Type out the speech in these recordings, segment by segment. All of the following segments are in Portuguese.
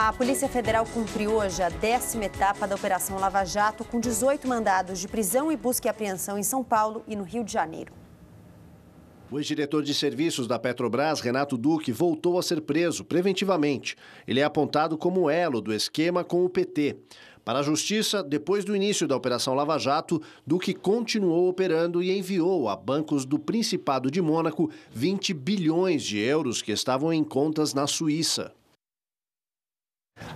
A Polícia Federal cumpriu hoje a 10ª etapa da Operação Lava Jato, com 18 mandados de prisão e busca e apreensão em São Paulo e no Rio de Janeiro. O ex-diretor de serviços da Petrobras, Renato Duque, voltou a ser preso preventivamente. Ele é apontado como elo do esquema com o PT. Para a Justiça, depois do início da Operação Lava Jato, Duque continuou operando e enviou a bancos do Principado de Mônaco 20 bilhões de euros que estavam em contas na Suíça.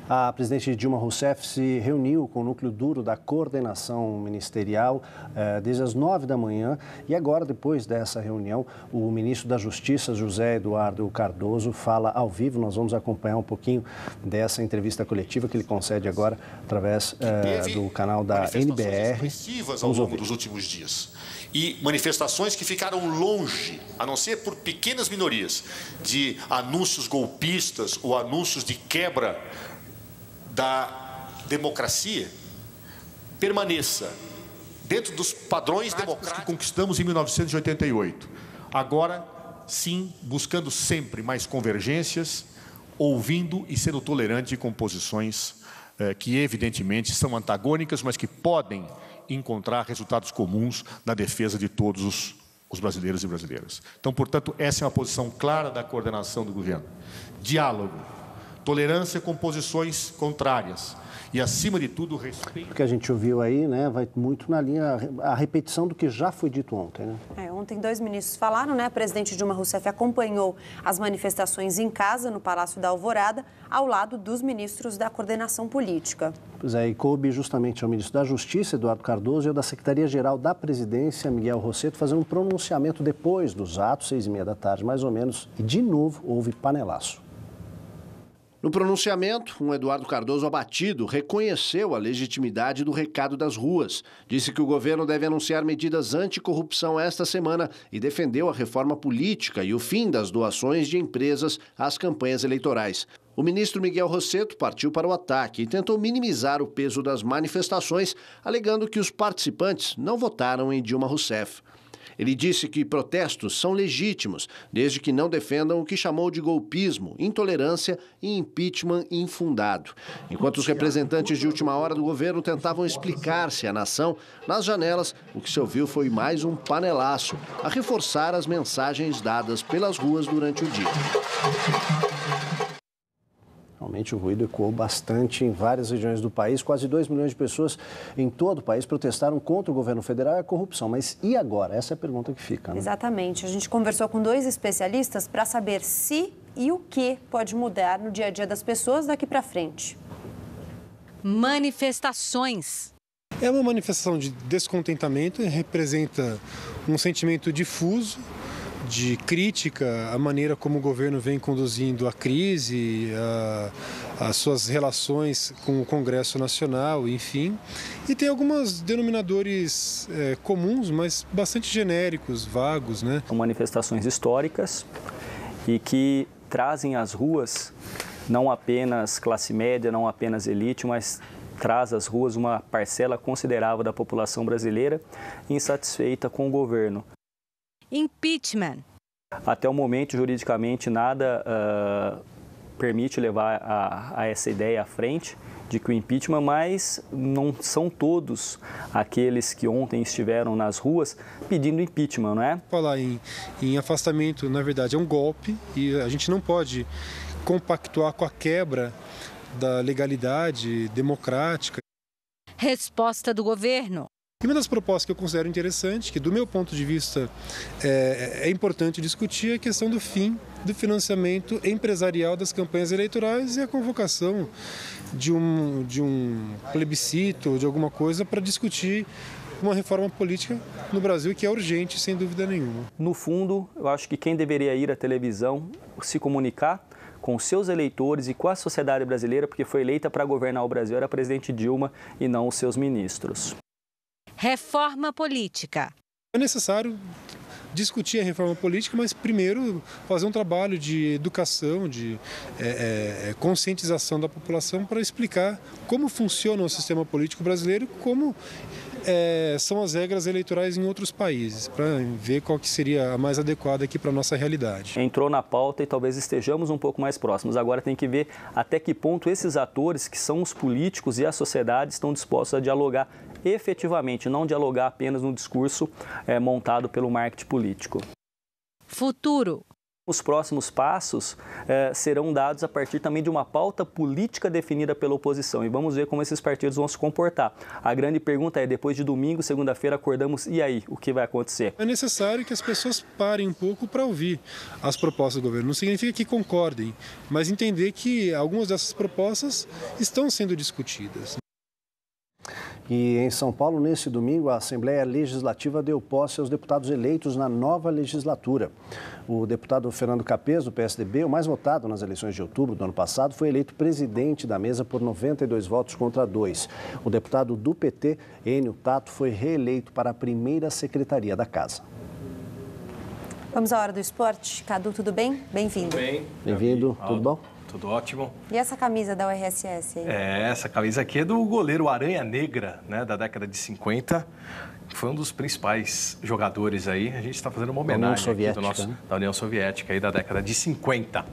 A presidente Dilma Rousseff se reuniu com o núcleo duro da coordenação ministerial desde as 9 da manhã e agora, depois dessa reunião, o ministro da Justiça, José Eduardo Cardoso, fala ao vivo. Nós vamos acompanhar um pouquinho dessa entrevista coletiva que ele concede agora através do canal da NBR. Ao longo dos últimos dias. E manifestações que ficaram longe, a não ser por pequenas minorias, de anúncios golpistas ou anúncios de quebra da democracia, permaneça dentro dos padrões democráticos que conquistamos em 1988. Agora, sim, buscando sempre mais convergências, ouvindo e sendo tolerante com posições que, evidentemente, são antagônicas, mas que podem encontrar resultados comuns na defesa de todos os brasileiros e brasileiras. Então, portanto, essa é uma posição clara da coordenação do governo. Diálogo, tolerância com posições contrárias e, acima de tudo, respeito. O que a gente ouviu aí, né, vai muito na linha, a repetição do que já foi dito ontem, né? Ontem 2 ministros falaram, né? A presidente Dilma Rousseff acompanhou as manifestações em casa, no Palácio da Alvorada, ao lado dos ministros da coordenação política. Pois é, e coube justamente ao ministro da Justiça, Eduardo Cardoso, e ao da Secretaria-Geral da Presidência, Miguel Rosseto, fazer um pronunciamento depois dos atos, 6h30 da tarde, mais ou menos, e de novo houve panelaço. No pronunciamento, Eduardo Cardoso abatido reconheceu a legitimidade do recado das ruas. Disse que o governo deve anunciar medidas anticorrupção esta semana e defendeu a reforma política e o fim das doações de empresas às campanhas eleitorais. O ministro Miguel Rosseto partiu para o ataque e tentou minimizar o peso das manifestações, alegando que os participantes não votaram em Dilma Rousseff. Ele disse que protestos são legítimos, desde que não defendam o que chamou de golpismo, intolerância e impeachment infundado. Enquanto os representantes de última hora do governo tentavam explicar-se à nação, nas janelas, o que se ouviu foi mais um panelaço, a reforçar as mensagens dadas pelas ruas durante o dia. Realmente o ruído ecoou bastante em várias regiões do país. Quase 2 milhões de pessoas em todo o país protestaram contra o governo federal e a corrupção. Mas e agora? Essa é a pergunta que fica, né? Exatamente. A gente conversou com 2 especialistas para saber se e o que pode mudar no dia a dia das pessoas daqui para frente. Manifestações. É uma manifestação de descontentamento, representa um sentimento difuso de crítica à maneira como o governo vem conduzindo a crise, as suas relações com o Congresso Nacional, enfim. E tem alguns denominadores comuns, mas bastante genéricos, vagos, né? São manifestações históricas e que trazem às ruas não apenas classe média, não apenas elite, mas traz às ruas uma parcela considerável da população brasileira insatisfeita com o governo. Impeachment. Até o momento, juridicamente, nada permite levar a essa ideia à frente de que o impeachment, mas não são todos aqueles que ontem estiveram nas ruas pedindo impeachment, não é? Falar em afastamento, na verdade, é um golpe e a gente não pode compactuar com a quebra da legalidade democrática. Resposta do governo. E uma das propostas que eu considero interessante, que do meu ponto de vista é importante discutir, é a questão do fim do financiamento empresarial das campanhas eleitorais e a convocação de um plebiscito, de alguma coisa, para discutir uma reforma política no Brasil que é urgente, sem dúvida nenhuma. No fundo, eu acho que quem deveria ir à televisão se comunicar com seus eleitores e com a sociedade brasileira, porque foi eleita para governar o Brasil, era a presidente Dilma e não os seus ministros. Reforma política. É necessário discutir a reforma política, mas primeiro fazer um trabalho de educação, de conscientização da população para explicar como funciona o sistema político brasileiro, como são as regras eleitorais em outros países, para ver qual que seria a mais adequada aqui para a nossa realidade. Entrou na pauta e talvez estejamos um pouco mais próximos. Agora tem que ver até que ponto esses atores, que são os políticos e a sociedade, estão dispostos a dialogar efetivamente, não dialogar apenas no discurso montado pelo marketing político. Futuro. Os próximos passos serão dados a partir também de uma pauta política definida pela oposição e vamos ver como esses partidos vão se comportar. A grande pergunta é, depois de domingo, segunda-feira, acordamos, e aí, o que vai acontecer? É necessário que as pessoas parem um pouco para ouvir as propostas do governo. Não significa que concordem, mas entender que algumas dessas propostas estão sendo discutidas. E em São Paulo, nesse domingo, a Assembleia Legislativa deu posse aos deputados eleitos na nova legislatura. O deputado Fernando Capês, do PSDB, o mais votado nas eleições de outubro do ano passado, foi eleito presidente da mesa por 92 votos contra 2. O deputado do PT, Enio Tato, foi reeleito para a primeira secretaria da Casa. Vamos à hora do esporte. Cadu, tudo bem? Bem-vindo. Bem-vindo, tudo bom? Tudo ótimo. E essa camisa da URSS aí? Essa camisa aqui é do goleiro Aranha Negra, né, da década de 50. Foi um dos principais jogadores aí. A gente está fazendo uma homenagem aqui da União Soviética aí da década de 50.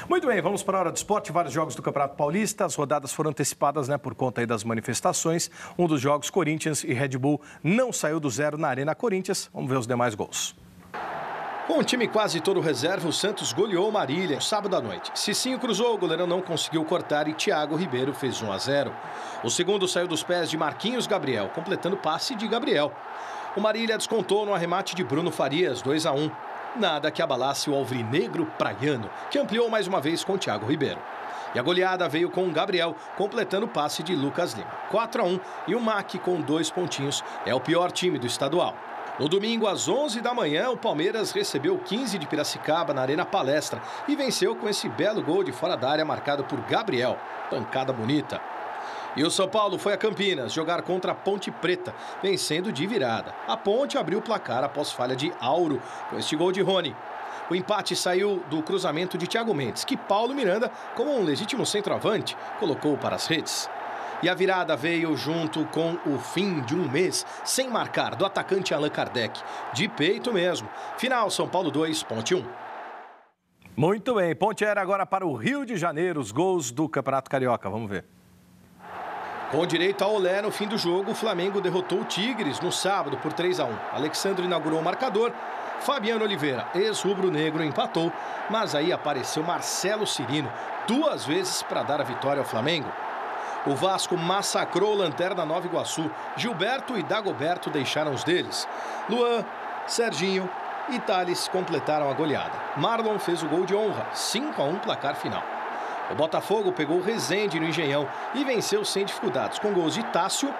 Muito bem, vamos para a hora do esporte. Vários jogos do Campeonato Paulista. As rodadas foram antecipadas, né, por conta aí das manifestações. Um dos jogos, Corinthians e Red Bull, não saiu do zero na Arena Corinthians. Vamos ver os demais gols. Com o time quase todo reserva, o Santos goleou Marília sábado à noite. Cicinho cruzou, o goleirão não conseguiu cortar e Thiago Ribeiro fez 1-0. O segundo saiu dos pés de Marquinhos Gabriel, completando passe de Gabriel. O Marília descontou no arremate de Bruno Farias, 2-1. Nada que abalasse o alvinegro praiano, que ampliou mais uma vez com Thiago Ribeiro. E a goleada veio com o Gabriel, completando o passe de Lucas Lima. 4-1 e o MAC com 2 pontinhos é o pior time do estadual. No domingo, às 11 da manhã, o Palmeiras recebeu o 15 de Piracicaba na Arena Palestra e venceu com esse belo gol de fora da área marcado por Gabriel. Pancada bonita. E o São Paulo foi a Campinas jogar contra a Ponte Preta, vencendo de virada. A Ponte abriu o placar após falha de Auro, com este gol de Rony. O empate saiu do cruzamento de Thiago Mendes, que Paulo Miranda, como um legítimo centroavante, colocou para as redes. E a virada veio junto com o fim de um mês sem marcar do atacante Allan Kardec. De peito mesmo. Final, São Paulo 2, Ponte 1. Muito bem, Ponte era agora para o Rio de Janeiro, os gols do Campeonato Carioca. Vamos ver. Com direito a olé no fim do jogo, o Flamengo derrotou o Tigres no sábado por 3-1. Alexandre inaugurou o marcador. Fabiano Oliveira, ex-rubro-negro, empatou. Mas aí apareceu Marcelo Cirino 2 vezes para dar a vitória ao Flamengo. O Vasco massacrou o Lanterna Nova Iguaçu. Gilberto e Dagoberto deixaram os deles. Luan, Serginho e Thales completaram a goleada. Marlon fez o gol de honra, 5-1 placar final. O Botafogo pegou o Resende no Engenhão e venceu sem dificuldades, com gols de Tássio,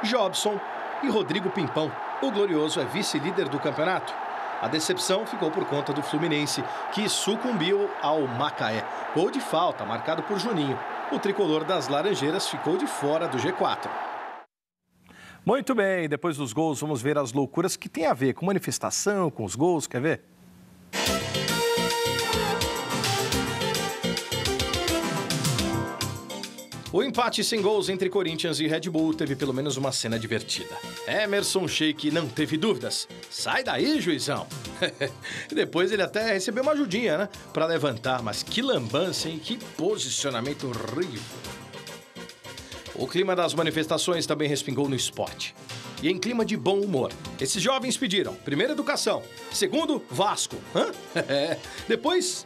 Jobson e Rodrigo Pimpão. O Glorioso é vice-líder do campeonato. A decepção ficou por conta do Fluminense, que sucumbiu ao Macaé. Gol de falta, marcado por Juninho. O tricolor das Laranjeiras ficou de fora do G4. Muito bem, depois dos gols vamos ver as loucuras que tem a ver com manifestação, com os gols, quer ver? O empate sem gols entre Corinthians e Red Bull teve pelo menos uma cena divertida. Emerson Sheik não teve dúvidas. Sai daí, juizão! Depois ele até recebeu uma ajudinha, né? Pra levantar, mas que lambança, hein? Que posicionamento horrível. O clima das manifestações também respingou no esporte. E em clima de bom humor, esses jovens pediram, primeiro, educação, segundo, Vasco. Depois,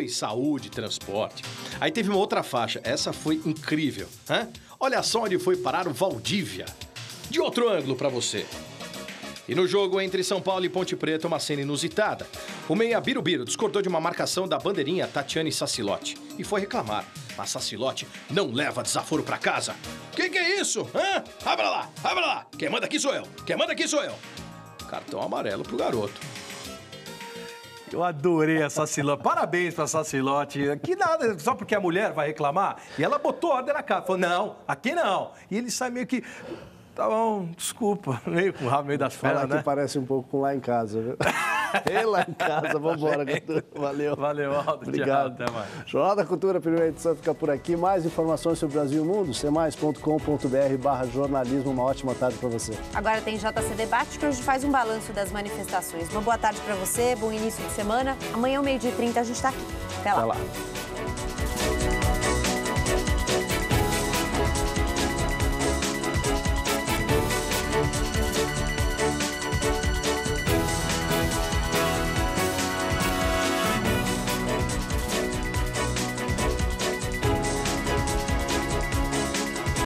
saúde, transporte. Aí teve uma outra faixa, essa foi incrível. Olha só onde foi parar o Valdívia. De outro ângulo para você. E no jogo entre São Paulo e Ponte Preta, uma cena inusitada. O meia Birubiru discordou de uma marcação da bandeirinha Tatiane Sacilotti e foi reclamar. Mas Sacilotti não leva desaforo pra casa. Que é isso? Abra lá. Quem manda aqui sou eu. Cartão amarelo pro garoto. Eu adorei a Sacilotti. Parabéns pra Sacilotti. Que nada, só porque a mulher vai reclamar. E ela botou ordem na cara. Falou, não, aqui não. E ele sai meio que... Tá bom, desculpa. Meio com o rabo meio das pernas, né? Que parece um pouco com lá em casa, viu? E lá em casa, vamos embora, Coutura. Valeu. Valeu, Aldo. Obrigado. Tchau, até mais. Jornal da Cultura, primeira edição, fica por aqui. Mais informações sobre o Brasil e o mundo, cmais.com.br/jornalismo. Uma ótima tarde para você. Agora tem JC Debate, que hoje faz um balanço das manifestações. Uma boa tarde para você, bom início de semana. Amanhã, ao 12h30, a gente está aqui. Até lá. Até lá.